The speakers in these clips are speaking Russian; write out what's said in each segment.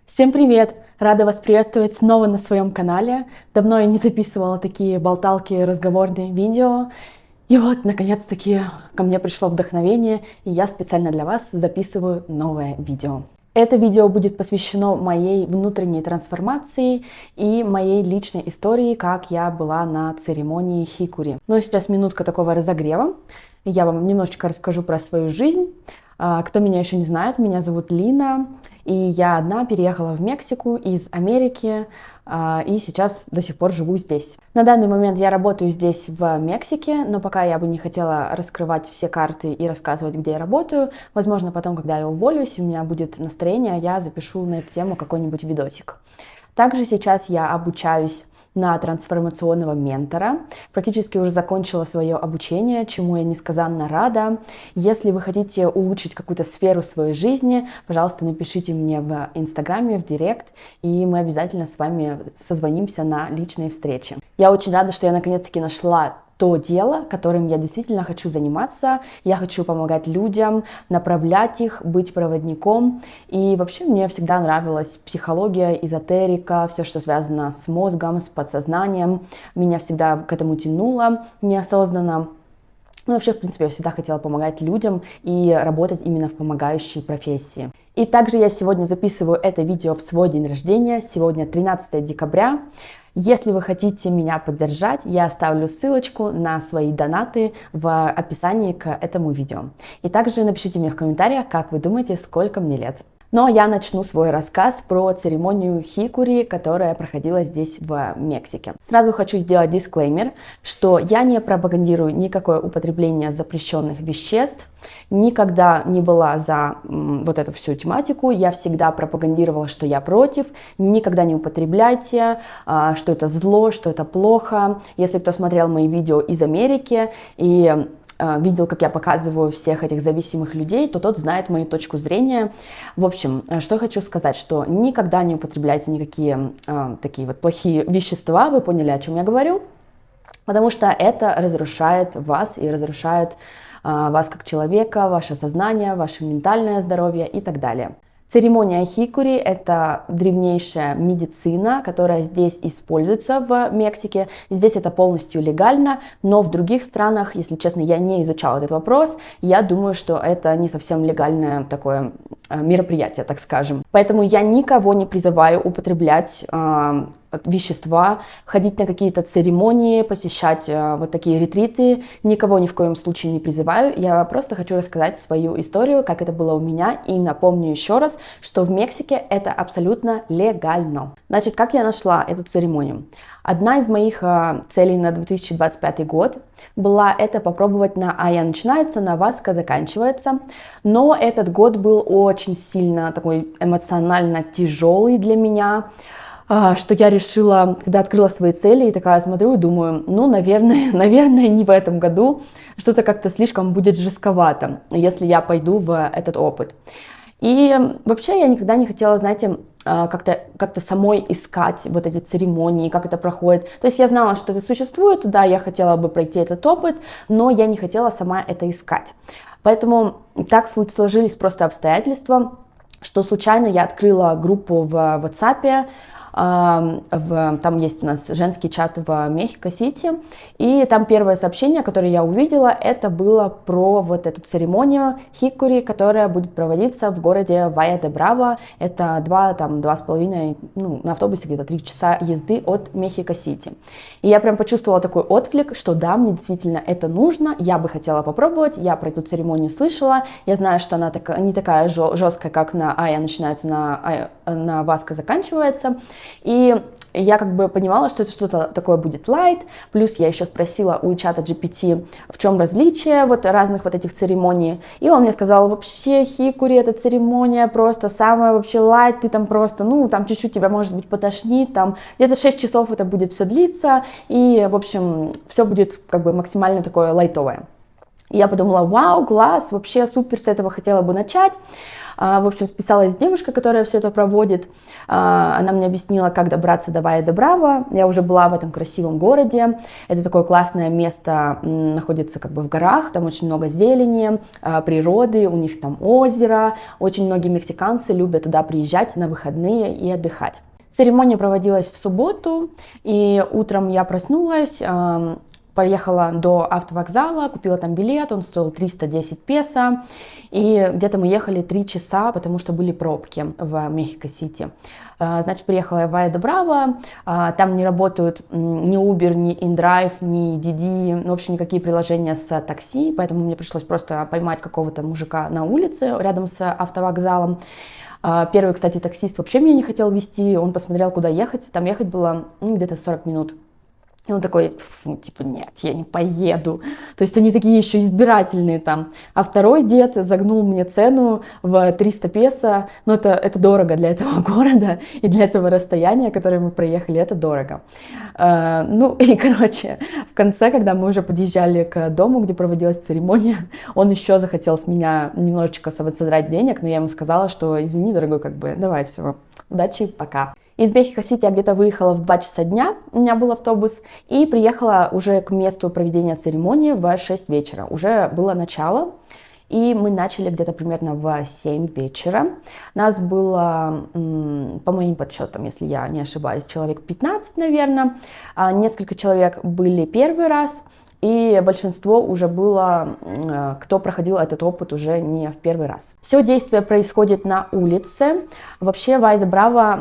Всем привет! Рада вас приветствовать снова на своем канале. Давно я не записывала такие болталки, разговорные видео. И вот, наконец-таки, ко мне пришло вдохновение, и я специально для вас записываю новое видео. Это видео будет посвящено моей внутренней трансформации и моей личной истории, как я была на церемонии хикури. Ну и сейчас минутка такого разогрева. Я вам немножечко расскажу про свою жизнь. Кто меня еще не знает, меня зовут Лина, и я одна переехала в Мексику из Америки, и сейчас до сих пор живу здесь. На данный момент я работаю здесь, в Мексике, но пока я бы не хотела раскрывать все карты и рассказывать, где я работаю. Возможно, потом, когда я уволюсь, у меня будет настроение, я запишу на эту тему какой-нибудь видосик. Также сейчас я обучаюсь на трансформационного ментора. Практически уже закончила свое обучение, чему я несказанно рада. Если вы хотите улучшить какую-то сферу своей жизни, пожалуйста, напишите мне в Инстаграме, в Директ, и мы обязательно с вами созвонимся на личной встрече. Я очень рада, что я наконец-таки нашла то дело, которым я действительно хочу заниматься. Я хочу помогать людям, направлять их, быть проводником. И вообще мне всегда нравилась психология, эзотерика, все, что связано с мозгом, с подсознанием. Меня всегда к этому тянуло неосознанно. Ну, вообще, в принципе, я всегда хотела помогать людям и работать именно в помогающей профессии. И также я сегодня записываю это видео в свой день рождения. Сегодня 13 декабря. Если вы хотите меня поддержать, я оставлю ссылочку на свои донаты в описании к этому видео. И также напишите мне в комментариях, как вы думаете, сколько мне лет. Ну а я начну свой рассказ про церемонию хикури, которая проходила здесь, в Мексике. Сразу хочу сделать дисклеймер, что я не пропагандирую никакое употребление запрещенных веществ, никогда не была за вот эту всю тематику, я всегда пропагандировала, что я против, никогда не употребляйте, что это зло, что это плохо. Если кто смотрел мои видео из Америки и видел, как я показываю всех этих зависимых людей, то тот знает мою точку зрения. В общем, что я хочу сказать, что никогда не употребляйте никакие такие вот плохие вещества, вы поняли, о чем я говорю, потому что это разрушает вас и разрушает вас как человека, ваше сознание, ваше ментальное здоровье и так далее. Церемония хикури – это древнейшая медицина, которая здесь используется в Мексике. Здесь это полностью легально, но в других странах, если честно, я не изучала этот вопрос, я думаю, что это не совсем легальное такое мероприятие, так скажем. Поэтому я никого не призываю употреблять вещества, ходить на какие-то церемонии, посещать вот такие ретриты. Никого ни в коем случае не призываю. Я просто хочу рассказать свою историю, как это было у меня. И напомню еще раз, что в Мексике это абсолютно легально. Значит, как я нашла эту церемонию? Одна из моих целей на 2025 год была это попробовать на Айя начинается, на Васка заканчивается. Но этот год был очень сильно такой эмоционально тяжелый для меня, что я решила, когда открыла свои цели, и такая смотрю и думаю, ну, наверное, не в этом году, что-то как-то слишком будет жестковато, если я пойду в этот опыт. И вообще я никогда не хотела, знаете, как-то самой искать вот эти церемонии, как это проходит. То есть я знала, что это существует, да, я хотела бы пройти этот опыт, но я не хотела сама это искать. Поэтому так сложились просто обстоятельства, что случайно я открыла группу в WhatsApp, там есть у нас женский чат в Мехико-Сити, и там первое сообщение, которое я увидела, это было про вот эту церемонию хикури, которая будет проводиться в городе Вайя-де-Браво. Это 2,5, на автобусе где-то 3 часа езды от Мехико-Сити. И я прям почувствовала такой отклик, что да, мне действительно это нужно, я бы хотела попробовать, я про эту церемонию слышала, я знаю, что она не такая жесткая, как на Айя начинается, на Васка заканчивается. И я как бы понимала, что это что-то такое будет light, плюс я еще спросила у чата GPT, в чем различие вот разных вот этих церемоний, и он мне сказал, вообще хикури это церемония просто самая вообще light, ты там просто, там чуть-чуть тебя может быть потошнит, там где-то 6 часов это будет все длиться, и в общем все будет как бы максимально такое лайтовое. И я подумала, вау, класс, вообще супер, с этого хотела бы начать. В общем, списалась с девушкой, которая все это проводит. Она мне объяснила, как добраться до Вайя де Браво. Я уже была в этом красивом городе. Это такое классное место, находится как бы в горах. Там очень много зелени, природы, у них там озеро. Очень многие мексиканцы любят туда приезжать на выходные и отдыхать. Церемония проводилась в субботу, и утром я проснулась, поехала до автовокзала, купила там билет, он стоил 310 песо, и где-то мы ехали 3 часа, потому что были пробки в Мехико-Сити. Значит, приехала я в Вайя де Браво, там не работают ни Uber, ни InDrive, ни Didi, ну, в общем, никакие приложения с такси, поэтому мне пришлось просто поймать какого-то мужика на улице рядом с автовокзалом. Первый, кстати, таксист вообще меня не хотел везти, он посмотрел, куда ехать, там ехать было где-то 40 минут. И он такой, типа, нет, я не поеду. То есть они такие еще избирательные там. А второй дед загнул мне цену в 300 песо. Но это дорого для этого города и для этого расстояния, которое мы проехали, это дорого. Ну и, короче, в конце, когда мы уже подъезжали к дому, где проводилась церемония, он еще захотел с меня немножечко содрать денег, но я ему сказала, что извини, дорогой, как бы, давай, все, удачи, пока. Из Мехико-Сити я где-то выехала в 2 часа дня, у меня был автобус, и приехала уже к месту проведения церемонии в 6 вечера. Уже было начало, и мы начали где-то примерно в 7 вечера. Нас было, по моим подсчетам, если я не ошибаюсь, человек 15, наверное. Несколько человек были первый раз, и большинство уже было, кто проходил этот опыт уже не в первый раз. Все действие происходит на улице. Вообще в Вайя де Браво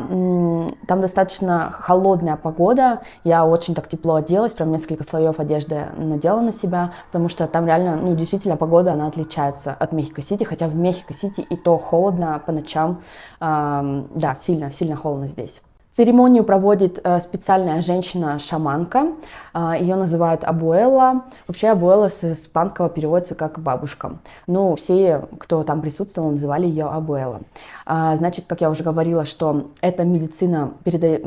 там достаточно холодная погода. Я очень так тепло оделась, прям несколько слоев одежды надела на себя, потому что там реально, ну, действительно погода, она отличается от Мехико-Сити, хотя в Мехико-Сити и то холодно по ночам. Да, сильно холодно здесь. Церемонию проводит специальная женщина-шаманка, ее называют абуэла. Вообще абуэла с испанского переводится как бабушка. Ну, все, кто там присутствовал, называли ее абуэла. Значит, как я уже говорила, что эта медицина,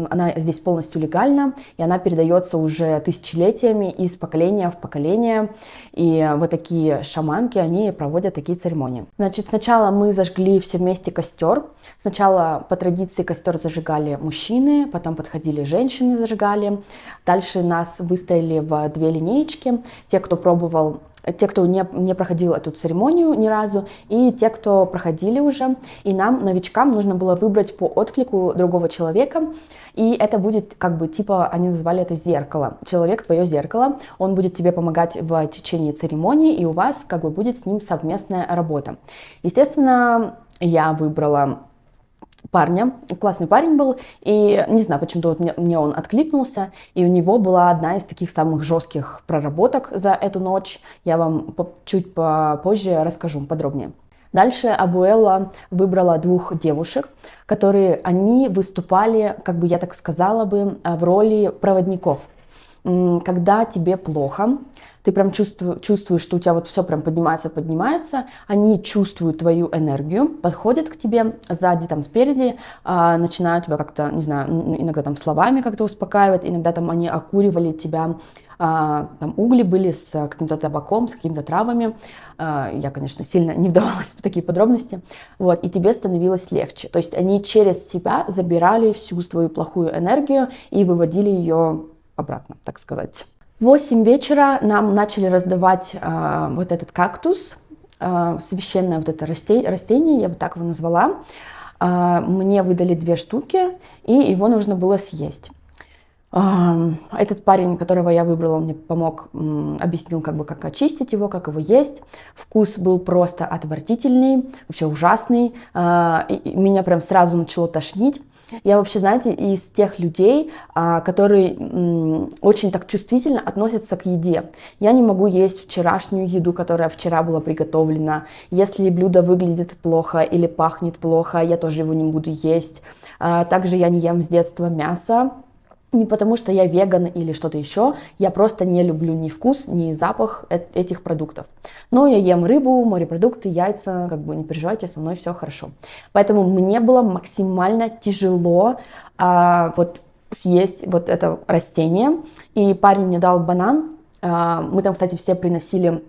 она здесь полностью легальна, и она передается уже тысячелетиями из поколения в поколение. И вот такие шаманки, они проводят такие церемонии. Значит, сначала мы зажгли все вместе костер. Сначала по традиции костер зажигали мужчины, потом подходили женщины, зажигали. Дальше нас выстроили в 2 линеечки. Те, кто не проходил эту церемонию ни разу, и те, кто проходили уже. И нам, новичкам, нужно было выбрать по отклику другого человека. И это будет как бы типа, они называли это зеркало. Человек, твое зеркало, он будет тебе помогать в течение церемонии, и у вас как бы будет с ним совместная работа. Естественно, я выбрала парня, классный парень был, и не знаю, почему-то вот мне он откликнулся, и у него была одна из таких самых жестких проработок за эту ночь. Я вам чуть попозже расскажу подробнее. Дальше абуэла выбрала 2 девушек, они выступали, как бы я так сказала бы, в роли проводников. Когда тебе плохо, ты прям чувствуешь, что у тебя вот все прям поднимается, они чувствуют твою энергию, подходят к тебе сзади, там спереди, начинают тебя как-то, не знаю, иногда там словами как-то успокаивать, иногда там они окуривали тебя, там угли были с каким-то табаком, с какими-то травами. Я, конечно, сильно не вдавалась в такие подробности. Вот, и тебе становилось легче. То есть они через себя забирали всю твою плохую энергию и выводили ее обратно, так сказать. В 8 вечера нам начали раздавать вот этот кактус, священное вот это растение, я бы так его назвала. Мне выдали 2 штуки, и его нужно было съесть. Этот парень, которого я выбрала, мне помог, объяснил, как очистить его, как его есть. Вкус был просто отвратительный, вообще ужасный. И меня прям сразу начало тошнить. Я вообще, знаете, из тех людей, которые очень так чувствительно относятся к еде. Я не могу есть вчерашнюю еду, которая вчера была приготовлена. Если блюдо выглядит плохо или пахнет плохо, я тоже его не буду есть. Также я не ем с детства мясо. Не потому, что я веган или что-то еще, я просто не люблю ни вкус, ни запах этих продуктов. Но я ем рыбу, морепродукты, яйца, как бы не переживайте, со мной все хорошо. Поэтому мне было максимально тяжело вот съесть вот это растение. И парень мне дал банан. Мы там, кстати, все приносили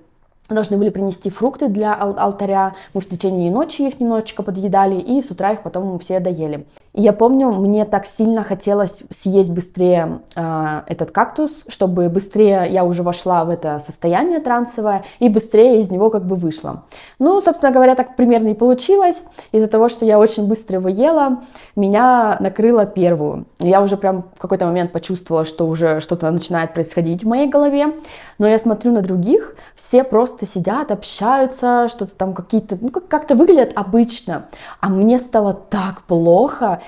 должны были принести фрукты для алтаря. Мы в течение ночи их немножечко подъедали, и с утра их потом все доели. И я помню, мне так сильно хотелось съесть быстрее этот кактус, чтобы быстрее я уже вошла в это состояние трансовое и быстрее из него как бы вышла. Ну, собственно говоря, так примерно и получилось. Из-за того, что я очень быстро его ела, меня накрыло первую. Я уже прям в какой-то момент почувствовала, что уже что-то начинает происходить в моей голове. Но я смотрю на других, все просто сидят, общаются, что-то там какие-то, ну, как-то выглядят обычно. А мне стало так плохо,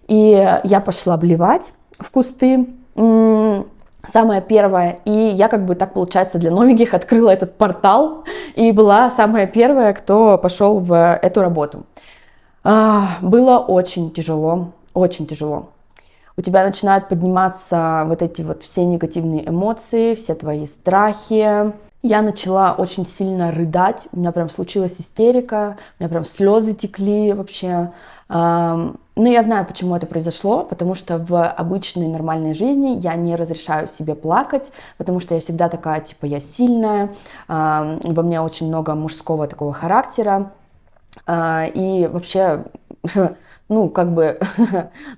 и я пошла блевать в кусты, самое первое, и я как бы так, получается, для новеньких открыла этот портал, и была самая первая, кто пошел в эту работу. Было очень тяжело, очень тяжело. У тебя начинают подниматься вот эти вот все негативные эмоции, все твои страхи. Я начала очень сильно рыдать, у меня прям случилась истерика, у меня прям слезы текли вообще. Но я знаю, почему это произошло, потому что в обычной нормальной жизни я не разрешаю себе плакать, потому что я всегда такая, типа, я сильная, во мне очень много мужского такого характера, и вообще... Ну, как бы,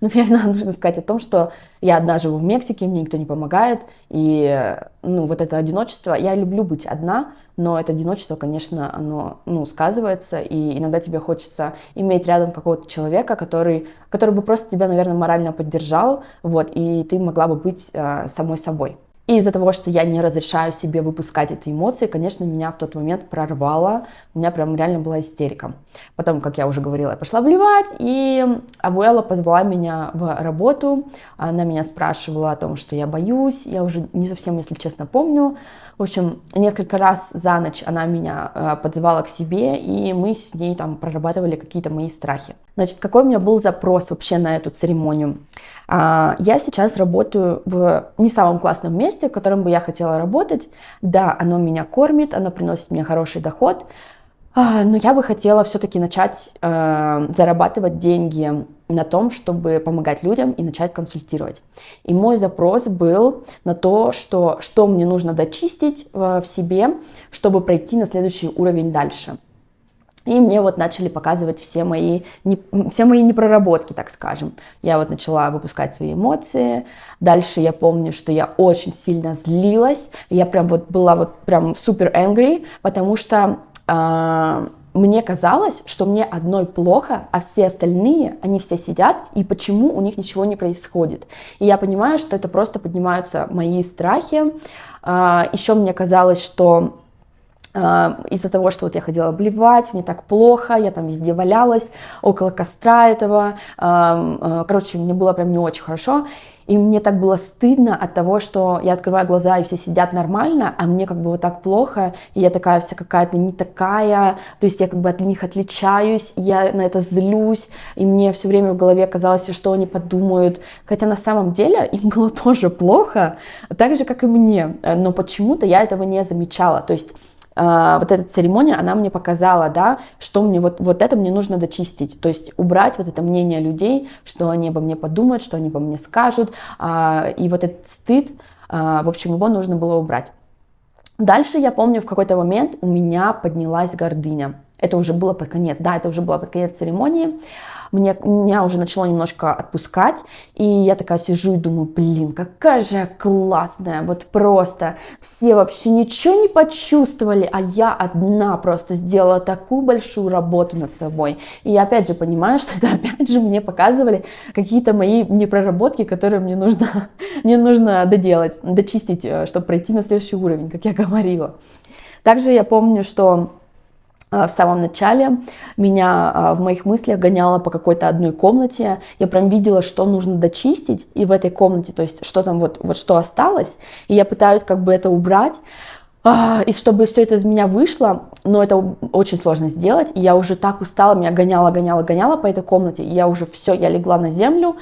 наверное, нужно сказать о том, что я одна живу в Мексике, мне никто не помогает, и, ну, вот это одиночество, я люблю быть одна, но это одиночество, конечно, оно, ну, сказывается, и иногда тебе хочется иметь рядом какого-то человека, который бы просто тебя, наверное, морально поддержал, вот, и ты могла бы быть самой собой. И из-за того, что я не разрешаю себе выпускать эти эмоции, конечно, меня в тот момент прорвало, у меня прям реально была истерика. Потом, как я уже говорила, я пошла блевать, и Абуэла позвала меня в работу, она меня спрашивала о том, что я боюсь, я уже не совсем, если честно, помню. В общем, несколько раз за ночь она меня подзывала к себе, и мы с ней там прорабатывали какие-то мои страхи. Значит, какой у меня был запрос вообще на эту церемонию? Я сейчас работаю в не самом классном месте, в котором бы я хотела работать. Да, оно меня кормит, оно приносит мне хороший доход, но я бы хотела все-таки начать зарабатывать деньги на том, чтобы помогать людям и начать консультировать. И мой запрос был на то, что мне нужно дочистить в себе, чтобы пройти на следующий уровень дальше. И мне вот начали показывать все мои непроработки, так скажем. Я вот начала выпускать свои эмоции. Дальше я помню, что я очень сильно злилась. Я прям вот была вот прям супер angry, потому что мне казалось, что мне одной плохо, а все остальные, они все сидят, и почему у них ничего не происходит. И я понимаю, что это просто поднимаются мои страхи. Еще мне казалось, что из-за того, что вот я ходила блевать, мне так плохо, я там везде валялась, около костра этого, короче, мне было прям не очень хорошо, и мне так было стыдно от того, что я открываю глаза, и все сидят нормально, а мне как бы вот так плохо, и я такая вся какая-то не такая, то есть я как бы от них отличаюсь, я на это злюсь, и мне все время в голове казалось, что они подумают, хотя на самом деле им было тоже плохо, так же, как и мне, но почему-то я этого не замечала, то есть вот эта церемония, она мне показала, да, что мне вот это мне нужно дочистить, то есть убрать вот это мнение людей, что они обо мне подумают, что они обо мне скажут, и вот этот стыд, в общем, его нужно было убрать. Дальше я помню, в какой-то момент у меня поднялась гордыня. Это уже было под конец, да, это уже было под конец церемонии. Меня уже начало немножко отпускать, и я такая сижу и думаю, блин, какая же я классная, вот просто все вообще ничего не почувствовали, а я одна просто сделала такую большую работу над собой. И я опять же понимаю, что это опять же мне показывали какие-то мои непроработки, которые мне нужно доделать, дочистить, чтобы пройти на следующий уровень, как я говорила. Также я помню, что в самом начале меня в моих мыслях гоняло по какой-то одной комнате. Я прям видела, что нужно дочистить, и в этой комнате, то есть что там вот что осталось, и я пытаюсь как бы это убрать, и чтобы все это из меня вышло, но это очень сложно сделать, и я уже так устала, меня гоняло по этой комнате, и я уже все, я легла на землю,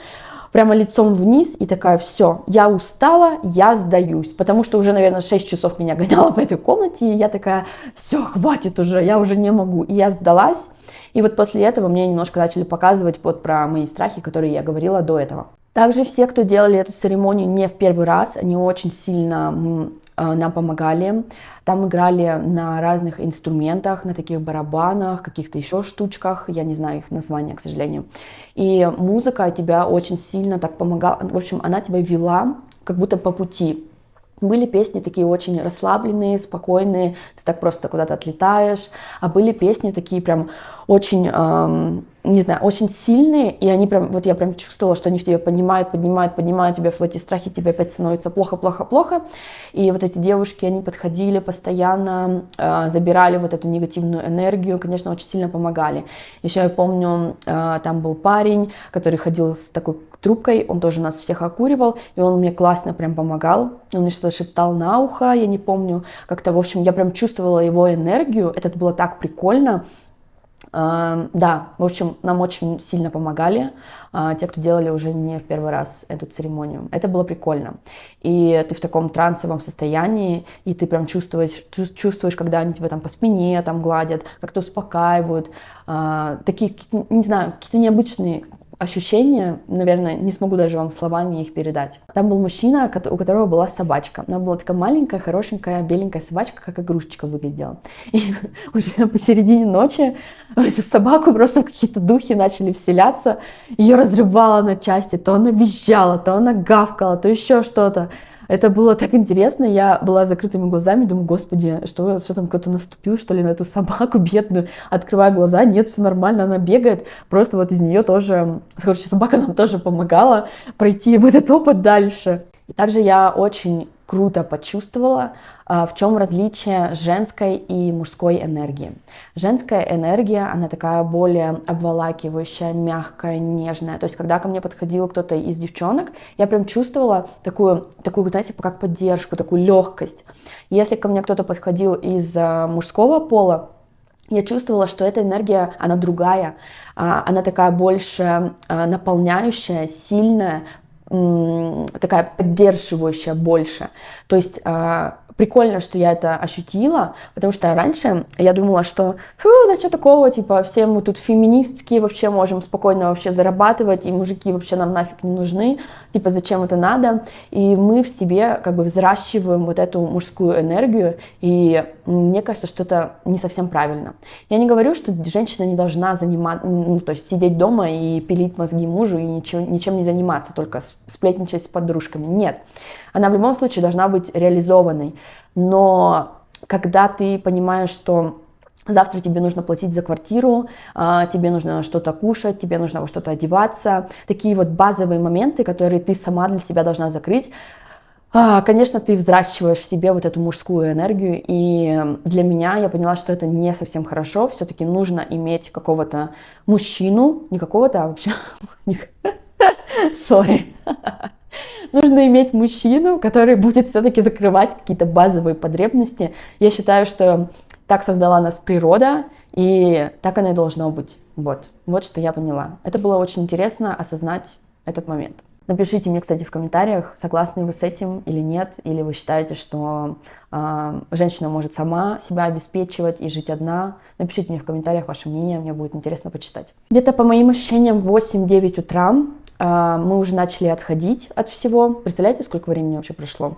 прямо лицом вниз, и такая, все, я устала, я сдаюсь, потому что уже, наверное, 6 часов меня гоняло по этой комнате, и я такая, все, хватит уже, я уже не могу, и я сдалась, и вот после этого мне немножко начали показывать вот про мои страхи, которые я говорила до этого. Также все, кто делали эту церемонию не в первый раз, они очень сильно нам помогали. Там играли на разных инструментах, на таких барабанах, каких-то еще штучках, я не знаю их названия, к сожалению. И музыка тебя очень сильно так помогала, в общем, она тебя вела как будто по пути. Были песни такие очень расслабленные, спокойные, ты так просто куда-то отлетаешь, а были песни такие прям очень, не знаю, очень сильные, и они прям, вот я прям чувствовала, что они в тебе поднимают тебя в эти страхи, тебе опять становится плохо, и вот эти девушки, они подходили постоянно, забирали вот эту негативную энергию, конечно, очень сильно помогали. Еще я помню, там был парень, который ходил с такой трубкой, он тоже нас всех окуривал, и он мне классно прям помогал, он мне что-то шептал на ухо, я не помню, как-то, в общем, я прям чувствовала его энергию, это было так прикольно. Да, в общем, нам очень сильно помогали те, кто делали уже не в первый раз эту церемонию. Это было прикольно. И ты в таком трансовом состоянии, и ты прям чувствуешь, когда они тебя там по спине там гладят, как-то успокаивают. Такие, не знаю, какие-то необычные ощущения, наверное, не смогу даже вам словами их передать. Там был мужчина, у которого была собачка. Она была такая маленькая, хорошенькая, беленькая собачка, как игрушечка выглядела. И уже посередине ночи в эту собаку просто какие-то духи начали вселяться. Ее разрывало на части, то она визжала, то она гавкала, то еще что-то. Это было так интересно, я была с закрытыми глазами, думаю, господи, что там кто-то наступил, что ли, на эту собаку бедную. Открываю глаза, нет, все нормально, она бегает, просто вот из нее тоже, короче, собака нам тоже помогала пройти в этот опыт дальше. И также я очень круто почувствовала, в чем различие женской и мужской энергии. Женская энергия, она такая более обволакивающая, мягкая, нежная. То есть, когда ко мне подходил кто-то из девчонок, я прям чувствовала такую, знаете, как поддержку, такую легкость. Если ко мне кто-то подходил из мужского пола, я чувствовала, что эта энергия, она другая, она такая больше наполняющая, сильная, такая поддерживающая больше. То есть прикольно, что я это ощутила, потому что раньше я думала, что да что такого, типа, все мы тут феминистки, вообще можем спокойно вообще зарабатывать, и мужики вообще нам нафиг не нужны, типа, зачем это надо, и мы в себе как бы взращиваем вот эту мужскую энергию, и мне кажется, что это не совсем правильно. Я не говорю, что женщина не должна заниматься, то есть сидеть дома и пилить мозги мужу и ничем не заниматься, только сплетничать с подружками, нет. Она в любом случае должна быть реализованной. Но когда ты понимаешь, что завтра тебе нужно платить за квартиру, тебе нужно что-то кушать, тебе нужно во что-то одеваться, такие вот базовые моменты, которые ты сама для себя должна закрыть, конечно, ты взращиваешь в себе вот эту мужскую энергию, и для меня я поняла, что это не совсем хорошо, все-таки нужно иметь какого-то мужчину, не какого-то, а вообще, сори, нужно иметь мужчину, который будет все-таки закрывать какие-то базовые потребности. Я считаю, что так создала нас природа, и так оно и должно быть. Вот что я поняла. Это было очень интересно осознать этот момент. Напишите мне, кстати, в комментариях, согласны вы с этим или нет, или вы считаете, что женщина может сама себя обеспечивать и жить одна. Напишите мне в комментариях ваше мнение, мне будет интересно почитать. Где-то по моим ощущениям в 8-9 утра мы уже начали отходить от всего. Представляете, сколько времени вообще прошло?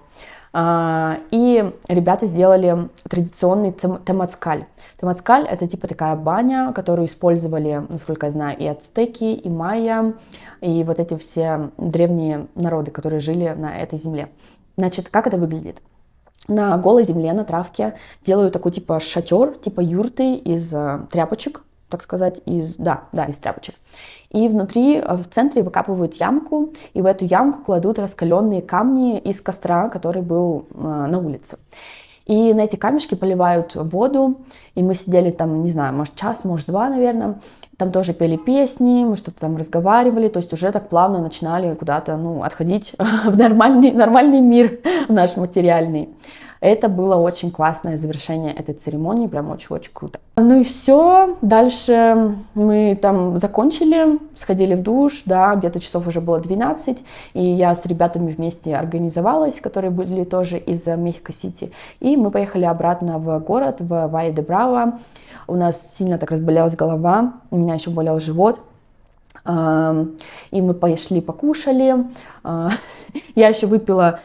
И ребята сделали традиционный темацкаль. Темацкаль — это типа такая баня, которую использовали, насколько я знаю, и ацтеки, и майя, и вот эти все древние народы, которые жили на этой земле. Значит, как это выглядит? На голой земле, на травке делают такой типа шатер, типа юрты из тряпочек, так сказать, из тряпочек. И внутри, в центре выкапывают ямку, и в эту ямку кладут раскаленные камни из костра, который был на улице. И на эти камешки поливают воду, и мы сидели там, не знаю, может час, может два, наверное, там тоже пели песни, мы что-то там разговаривали, то есть уже так плавно начинали куда-то, отходить в нормальный мир, в наш материальный. Это было очень классное завершение этой церемонии, прям очень-очень круто. Ну и все, дальше мы там закончили, сходили в душ, да, где-то часов уже было 12, и я с ребятами вместе организовалась, которые были тоже из Мехико-Сити, и мы поехали обратно в город, в Вайе-де-Браво. У нас сильно так разболелась голова, у меня еще болел живот. И мы пошли покушали. Я еще выпила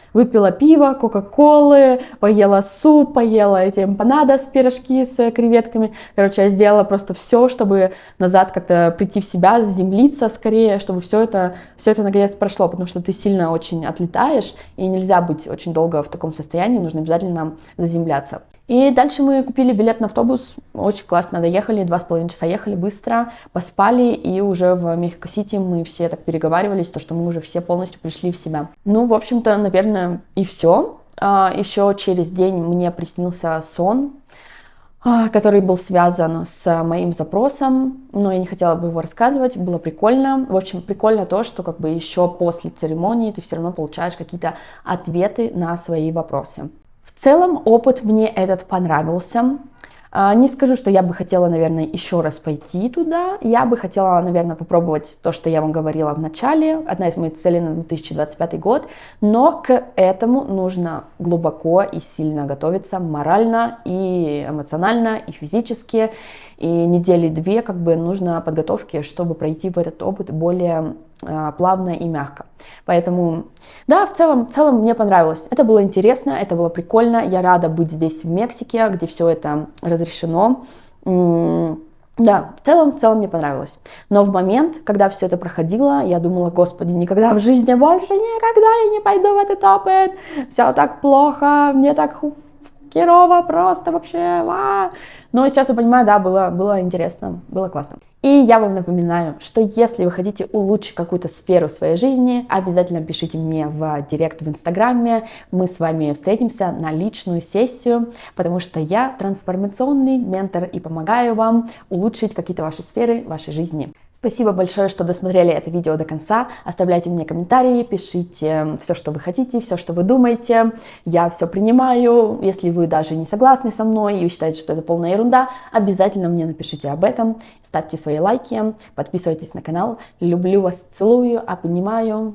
пиво, кока-колы, поела суп, поела эти эмпанадос, пирожки с креветками. Короче, я сделала просто все, чтобы назад как-то прийти в себя, заземлиться скорее, чтобы все это наконец прошло, потому что ты сильно очень отлетаешь, и нельзя быть очень долго в таком состоянии, нужно обязательно заземляться. И дальше мы купили билет на автобус, очень классно доехали, 2,5 часа ехали быстро, поспали, и уже в Мехико-Сити мы все так переговаривались, то, что мы уже все полностью пришли в себя. Ну, в общем-то, наверное, и все. Еще через день мне приснился сон, который был связан с моим запросом, но я не хотела бы его рассказывать, было прикольно. В общем, прикольно то, что как бы еще после церемонии ты все равно получаешь какие-то ответы на свои вопросы. В целом опыт мне этот понравился. Не скажу, что я бы хотела, наверное, еще раз пойти туда. Я бы хотела, наверное, попробовать то, что я вам говорила в начале. Одна из моих целей на 2025 год. Но к этому нужно глубоко и сильно готовиться морально, и эмоционально, и физически. И недели 2 как бы нужно подготовки, чтобы пройти в этот опыт более плавно и мягко. Поэтому, да, в целом мне понравилось. Это было интересно, это было прикольно. Я рада быть здесь, в Мексике, где все это разрешено. Да, в целом мне понравилось. Но в момент, когда все это проходило, я думала: Господи, никогда в жизни больше, никогда я не пойду в этот опыт. Все так плохо, мне так херово, просто вообще. Но сейчас я понимаю, да, было интересно, было классно. И я вам напоминаю, что если вы хотите улучшить какую-то сферу своей жизни, обязательно пишите мне в директ в Инстаграме. Мы с вами встретимся на личную сессию, потому что я трансформационный ментор и помогаю вам улучшить какие-то ваши сферы вашей жизни. Спасибо большое, что досмотрели это видео до конца. Оставляйте мне комментарии, пишите все, что вы хотите, все, что вы думаете. Я все принимаю. Если вы даже не согласны со мной и считаете, что это полная ерунда, обязательно мне напишите об этом. Ставьте свои лайки, подписывайтесь на канал. Люблю вас, целую, обнимаю.